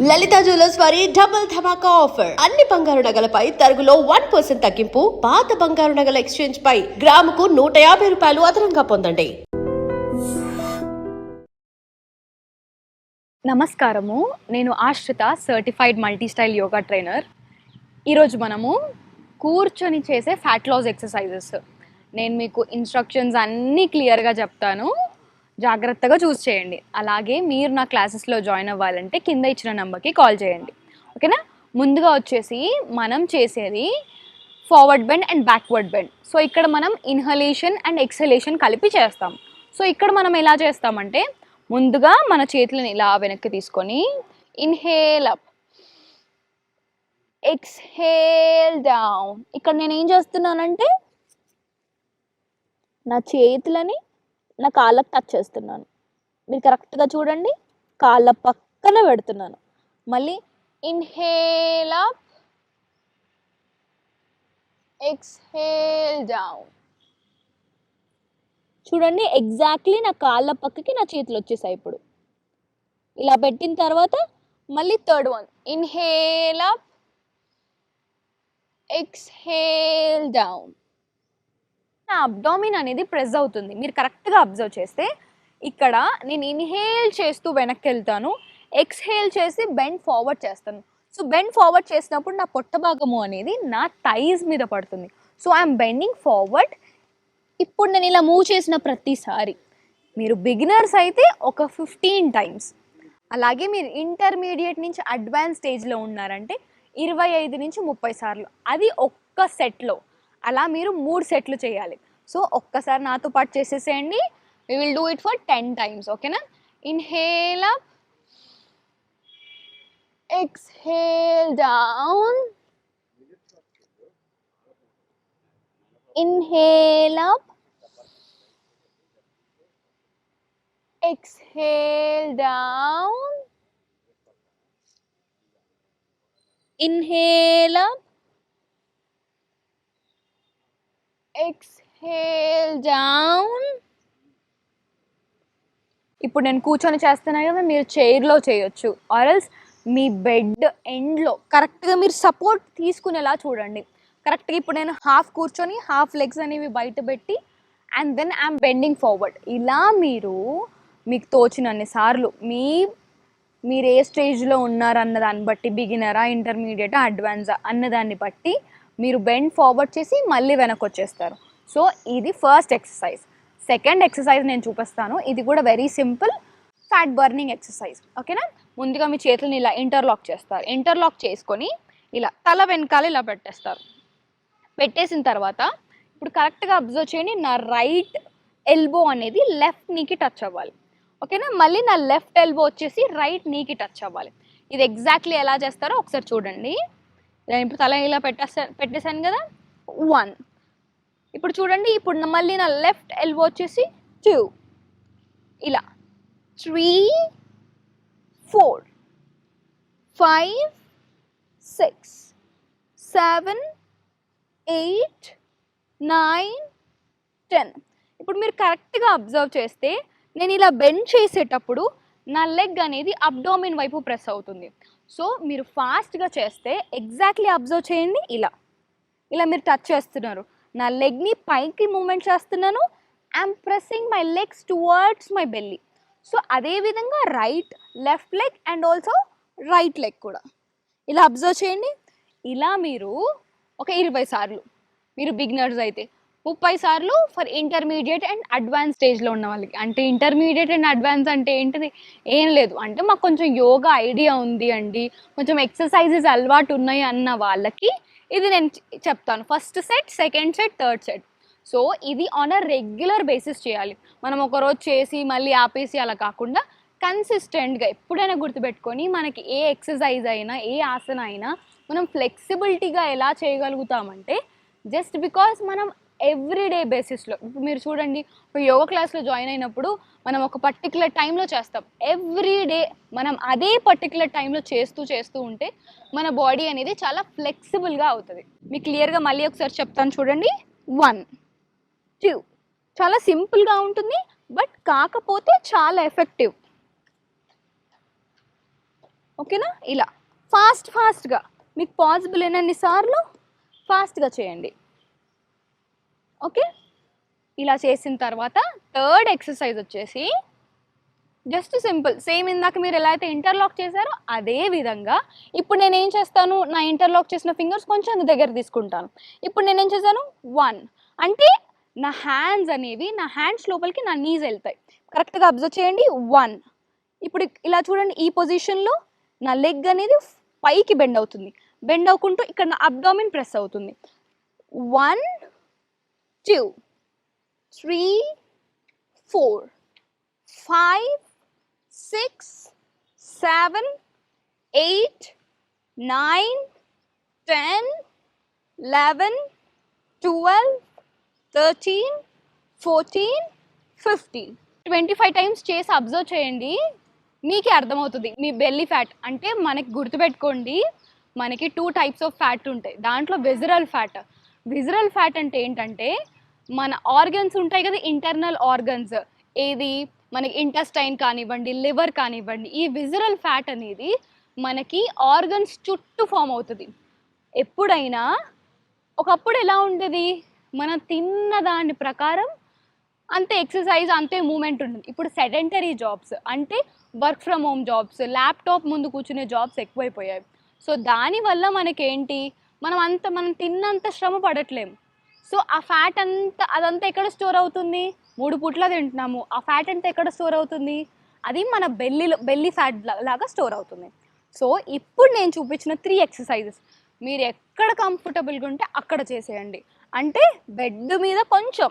లలిత jewellers వారి double ధమాకా offer. అన్ని బంగారు నగలపై తరుగులో 1% తగ్గింపు. పాత బంగారు నగల ఎక్స్చేంజ్ పై గ్రాముకు 150 రూపాయలు అదనంగా పొందండి. నమస్కారము, నేను ఆశ్రిత, certified multi style yoga trainer. ఈరోజు మనము కూర్చొని చేసే ఫ్యాట్ లాస్ ఎక్సర్సైజెస్, నేను మీకు ఇన్స్ట్రక్షన్స్ అన్నీ క్లియర్గా చెప్తాను, జాగ్రత్తగా చూస్ చేయండి. అలాగే మీరు నా క్లాసెస్లో జాయిన్ అవ్వాలంటే కింద ఇచ్చిన నెంబర్కి కాల్ చేయండి, ఓకేనా? ముందుగా వచ్చేసి మనం చేసేది forward bend and backward bend. So ఇక్కడ మనం ఇన్హలేషన్ అండ్ ఎక్సలేషన్ కలిపి చేస్తాం. సో ఇక్కడ మనం ఎలా చేస్తామంటే, ముందుగా మన చేతులను ఇలా వెనక్కి తీసుకొని ఇన్హేల్ అప్, ఎక్స్హేల్ డౌన్. ఇక్కడ నేను ఏం చేస్తున్నానంటే నా చేతులని నా కాళ్ళకు టచ్ చేస్తున్నాను. మీరు కరెక్ట్గా చూడండి, కాళ్ళ పక్కన పెడుతున్నాను. మళ్ళీ ఇన్హేల్ అప్, ఎక్స్హేల్ డౌన్. చూడండి, ఎగ్జాక్ట్లీ నా కాళ్ళ పక్కకి నా చేతులు వచ్చేసాయి. ఇప్పుడు ఇలా పెట్టిన తర్వాత మళ్ళీ third one, inhale up, exhale down. నా అబ్డామిన్ అనేది ప్రెస్ అవుతుంది. మీరు కరెక్ట్గా అబ్జర్వ్ చేస్తే ఇక్కడ నేను ఇన్హేల్ చేస్తూ వెనక్కి వెళ్తాను, ఎక్స్హేల్ చేసి బెండ్ ఫార్వర్డ్ చేస్తాను. సో బెండ్ ఫార్వర్డ్ చేసినప్పుడు నా పొట్ట భాగము అనేది నా థైస్ మీద పడుతుంది. So I'm bending forward. ఇప్పుడు నేను ఇలా మూవ్ చేసిన ప్రతిసారి, మీరు బిగినర్స్ అయితే ఒక 15 టైమ్స్, అలాగే మీరు ఇంటర్మీడియట్ నుంచి అడ్వాన్స్ స్టేజ్లో ఉన్నారంటే 25 నుంచి 30 సార్లు, అది ఒక్క సెట్లో. అలా మీరు 3 సెట్లు చేయాలి. సో ఒక్కసారి నాతో పాటు చేసేసేయండి. we will do it for 10 times, ఓకేనా? Inhale up, exhale down, inhale up, exhale down, inhale up, exhale down. ఇప్పుడు నేను కూర్చొని చేస్తున్నా కదా, మీరు చైర్లో చేయొచ్చు, ఆర్ఎల్స్ మీ బెడ్ ఎండ్లో కరెక్ట్గా మీరు సపోర్ట్ తీసుకునేలా చూడండి. కరెక్ట్గా ఇప్పుడు నేను హాఫ్ కూర్చొని హాఫ్ లెగ్స్ అనేవి బయట పెట్టి and then I'm bending forward. ఇలా మీకు తోచినన్ని సార్లు మీరు ఏ స్టేజ్లో ఉన్నారన్న దాన్ని బట్టి, బిగినరా, ఇంటర్మీడియటా, అడ్వాన్సా అన్నదాన్ని బట్టి మీరు బెండ్ ఫార్వర్డ్ చేసి మళ్ళీ వెనక్కి వచ్చేస్తారు. సో ఇది ఫస్ట్ ఎక్సర్సైజ్. సెకండ్ ఎక్సర్సైజ్ నేను చూపిస్తాను. ఇది కూడా very simple fat burning exercise, ఓకేనా? ముందుగా మీ చేతులను ఇలా ఇంటర్లాక్ చేస్తారు. ఇంటర్లాక్ చేసుకొని ఇలా తల వెనకాల ఇలా పెట్టేస్తారు. పెట్టేసిన తర్వాత ఇప్పుడు కరెక్ట్గా అబ్జర్వ్ చేయండి, నా రైట్ ఎల్బో అనేది లెఫ్ట్ నీకి టచ్ అవ్వాలి, ఓకేనా? మళ్ళీ నా లెఫ్ట్ ఎల్బో వచ్చేసి రైట్ నీకి టచ్ అవ్వాలి. ఇది ఎగ్జాక్ట్లీ ఎలా చేస్తారో ఒకసారి చూడండి. నేను ఇప్పుడు తల ఇలా పెట్టేశాను కదా, 1. ఇప్పుడు చూడండి, ఇప్పుడు మళ్ళీ నా లెఫ్ట్ ఎల్బో వచ్చేసి 2, ఇలా 3, 4, 5, 6, 7, 8, 9, 10. ఇప్పుడు మీరు కరెక్ట్గా అబ్జర్వ్ చేస్తే నేను ఇలా బెండ్ చేసేటప్పుడు నా లెగ్ అనేది అబ్డామిన్ వైపు ప్రెస్ అవుతుంది. సో మీరు ఫాస్ట్గా చేస్తే ఎగ్జాక్ట్లీ అబ్జర్వ్ చేయండి, ఇలా మీరు టచ్ చేస్తున్నారు, నా లెగ్ని పైకి మూమెంట్ చేస్తున్నాను, I'm pressing my legs towards my belly. So అదేవిధంగా right, left leg and also right leg కూడా ఇలా అబ్జర్వ్ చేయండి. ఇలా మీరు ఒక 20 సార్లు, మీరు బిగినర్స్ అయితే 30 సార్లు ఫర్ ఇంటర్మీడియట్ అండ్ అడ్వాన్స్ స్టేజ్లో ఉన్న వాళ్ళకి. అంటే ఇంటర్మీడియట్ అండ్ అడ్వాన్స్ అంటే ఏంటిది? ఏం లేదు, అంటే మాకు కొంచెం యోగా ఐడియా ఉంది అండి, కొంచెం ఎక్సర్సైజెస్ అలవాటు ఉన్నాయి అన్న వాళ్ళకి ఇది నేను చెప్తాను. First set, second set, third set. So ఇది ఆన్ అ రెగ్యులర్ బేసిస్ చేయాలి. మనం ఒకరోజు చేసి మళ్ళీ ఆపేసి అలా కాకుండా కన్సిస్టెంట్గా ఎప్పుడైనా గుర్తుపెట్టుకొని, మనకి ఏ ఎక్సర్సైజ్ అయినా, ఏ ఆసన అయినా మనం ఫ్లెక్సిబిలిటీగా ఎలా చేయగలుగుతామంటే, జస్ట్ బికాస్ మనం ఎవ్రీడే బేసిస్లో, ఇప్పుడు మీరు చూడండి, ఒక యోగా క్లాస్లో జాయిన్ అయినప్పుడు మనం ఒక పర్టికులర్ టైంలో చేస్తాం. ఎవ్రీడే మనం అదే పర్టికులర్ టైంలో చేస్తూ ఉంటే మన బాడీ అనేది చాలా ఫ్లెక్సిబుల్గా అవుతుంది. మీకు క్లియర్గా మళ్ళీ ఒకసారి చెప్తాను చూడండి. 1, 2. చాలా సింపుల్గా ఉంటుంది, బట్ కాకపోతే చాలా ఎఫెక్టివ్, ఓకేనా? ఇలా ఫాస్ట్గా మీకు పాసిబుల్ అయినన్ని సార్లు ఫాస్ట్గా చేయండి. ఓకే, ఇలా చేసిన తర్వాత థర్డ్ ఎక్సర్సైజ్ వచ్చేసి జస్ట్ సింపుల్, సేమ్ ఇందాక మీరు ఎలా అయితే ఇంటర్లాక్ చేశారో అదే విధంగా ఇప్పుడు నేను ఏం చేస్తాను, నా ఇంటర్లాక్ చేసిన ఫింగర్స్ కొంచెం దగ్గర తీసుకుంటాను. ఇప్పుడు నేనేం చేశాను 1 అంటే నా హ్యాండ్స్ అనేవి నా హ్యాండ్స్ లోపలికి నా నీస్ వెళ్తాయి. కరెక్ట్గా అబ్జర్వ్ చేయండి 1. ఇప్పుడు ఇలా చూడండి, ఈ పొజిషన్లో నా లెగ్ అనేది పైకి బెండ్ అవుతుంది. బెండ్ అవ్వకుంటూ ఇక్కడ నా అబ్డామిన్ ప్రెస్ అవుతుంది. 1 2 3 4 5 6 7 8 9 10 11 12 13 14 15 25 టైమ్స్ చేసి అబ్జర్వ్ చేయండి, మీకే అర్థమవుతుంది. మీ బెల్లీ ఫ్యాట్ అంటే మనకి గుర్తుపెట్టుకోండి, మనకి 2 టైప్స్ ఆఫ్ ఫ్యాట్ ఉంటాయి. దాంట్లో విజరల్ ఫ్యాట్ అంటే ఏంటంటే మన ఆర్గన్స్ ఉంటాయి కదా, ఇంటర్నల్ ఆర్గన్స్, ఏది మనకి ఇంటెస్టైన్ కానివ్వండి, లివర్ కానివ్వండి, ఈ విజరల్ ఫ్యాట్ అనేది మనకి ఆర్గన్స్ చుట్టూ ఫామ్ అవుతుంది. ఎప్పుడైనా ఒకప్పుడు ఎలా ఉండేది, మనం తిన్న దాని ప్రకారం అంతే ఎక్సర్సైజ్ అంతే మూమెంట్ ఉంటుంది. ఇప్పుడు సెడెంటరీ జాబ్స్ అంటే work from home jobs, laptop ముందు కూర్చునే జాబ్స్ ఎక్కువైపోయాయి. సో దానివల్ల మనకేంటి, మనం తిన్నంత శ్రమ పడట్లేము. సో ఆ ఫ్యాట్ అదంతా ఎక్కడ స్టోర్ అవుతుంది, 3 పూట్ల తింటున్నాము, ఆ ఫ్యాట్ అంతా ఎక్కడ స్టోర్ అవుతుంది, అది మన బెల్లీ ఫ్యాట్ లాగా స్టోర్ అవుతుంది. సో ఇప్పుడు నేను చూపించిన 3 ఎక్సర్సైజెస్ మీరు ఎక్కడ కంఫర్టబుల్గా ఉంటే అక్కడ చేసేయండి. అంటే బెడ్ మీద కొంచెం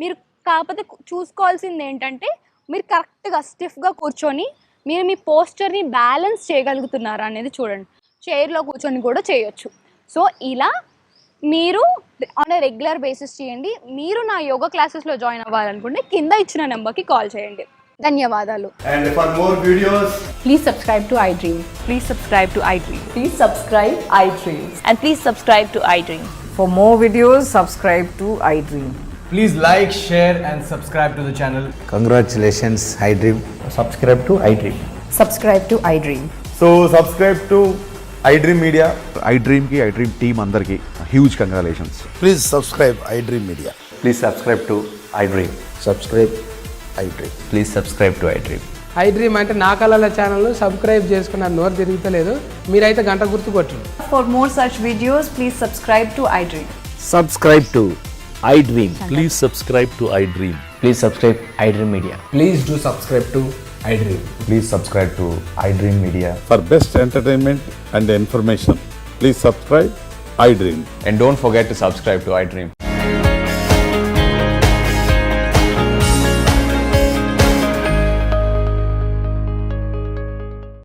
మీరు, కాకపోతే చూసుకోవాల్సింది ఏంటంటే మీరు కరెక్ట్గా స్టిఫ్గా కూర్చొని మీరు మీ పోస్చర్ని బ్యాలెన్స్ చేయగలుగుతున్నారా అనేది చూడండి. చైర్లో కూర్చొని కూడా చేయొచ్చు. సో ఇలా మీరు ఆన్ ఏ రెగ్యులర్ బేసిస్ చేయండి. మీరు నా యోగా క్లాసెస్లో జాయిన్ అవ్వాలనుకుంటే కింద ఇచ్చిన నెంబర్కి కాల్ చేయండి. ధన్యవాదాలు. And for more videos, Please subscribe to iDream. Please subscribe to iDream. Please subscribe iDream. And please subscribe to iDream. For more videos, subscribe to iDream. Please like, share and subscribe to the channel. Congratulations, iDream. Subscribe to iDream. Subscribe to iDream. so subscribe to iDream Media. iDream team andarki huge congratulations. Please subscribe iDream Media. Please subscribe to iDream. Subscribe iDream. Please subscribe to iDream. iDream అంటే నా కళల channel subscribe చేసుకున్న నోరు తిరుగుతలేదు, మీరైతే గంట గుర్తు కొట్టండి. For more such videos, please subscribe to iDream. Subscribe to iDream. Please subscribe to iDream. Please subscribe iDream Media. Please do subscribe to iDream. Please subscribe to iDream Media. For best entertainment and information, please subscribe iDream. And don't forget to subscribe to iDream.